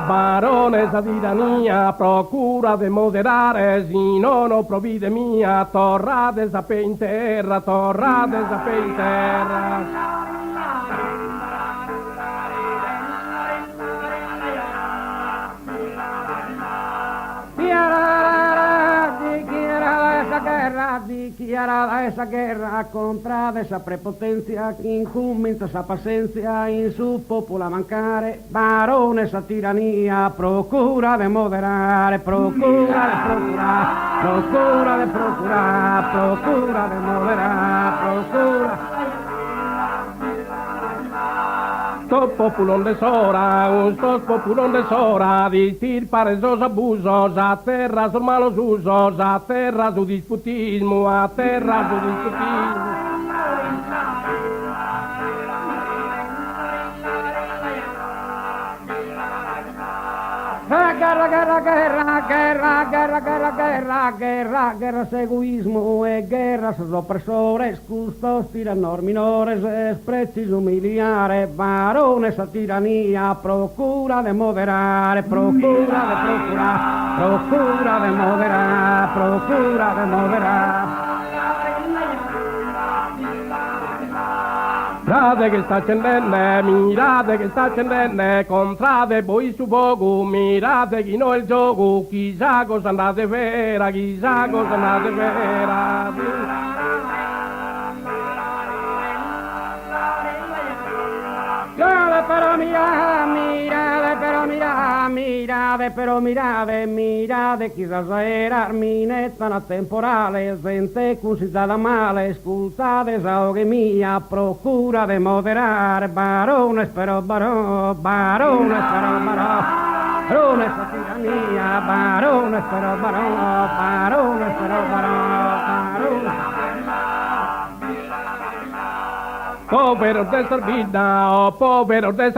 Baronesa tirannia, procura de moderare, si non provvide mia, torrate sape in terra, torrate sape in terra. Dichiarada esa guerra contra esa prepotencia que incumbe esa paciencia en su popula mancare, barone esa tiranía, procura de moderar, procura de procurar, procura de procurar, procura de moderar, procura. Sos populón de Sora, sos populón de Sora, distirpare esos abusos, aterra sus malos usos, aterra su disputismo, aterra su disputismo. Guerra, guerra, guerra, guerra, guerra, guerra, guerra, guerra, guerra, egoísmo e guerra, sus opresores, custos, tiranor minores, es preciso humiliare, varones a tiranía, procura de moderar, procura de procurar, procura de moderar, procura de moderar. Mirate che sta accendendo, contrade voi su poco, mirate chi no il gioco, chissà cosa andate vera, chissà cosa andate vera. Mirate, chissà era minetta una temporale, gente considerata male, scultate esauge mia, procura de moderare, barone spero barone, barone spero barone, barone sta tirannia, barone spero barone, barone spero barone, barone. Povero de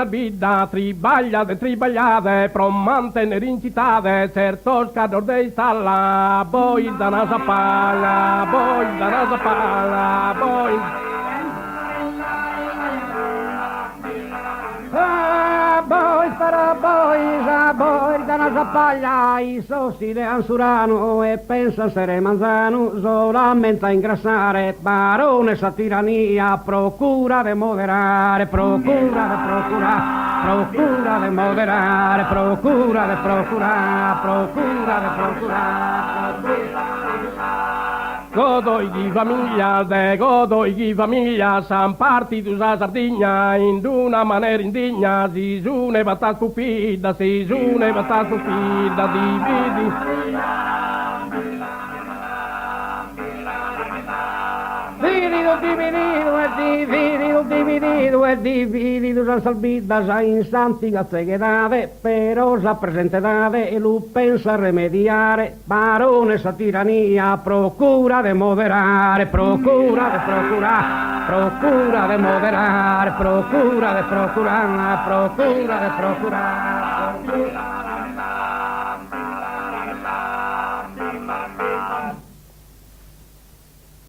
vida, tribagliate, pro mantenere in città, certo scador de installa, voi da nasa palla, voi da nasa palla, voi. Voi da nasa palla, i sossi de ansurano e pensa essere manzano, solamente a ingrassare, barone sa tirania, procura de moderare, procura de procurare, procura de moderare, procura de procurare, procura de procurare. Godoi di famiglia, san partiti a Sardegna, in una maniera indigna, si sune batta stupida, si sune batta stupida, dividi. Dividido, san salvida, sa in santiga segedade, però sa presentedade, e lu pensa remediare, barone sa tirania, procura de moderare, procura de procurare, procura de moderare, procura de procurare, procura de procurare.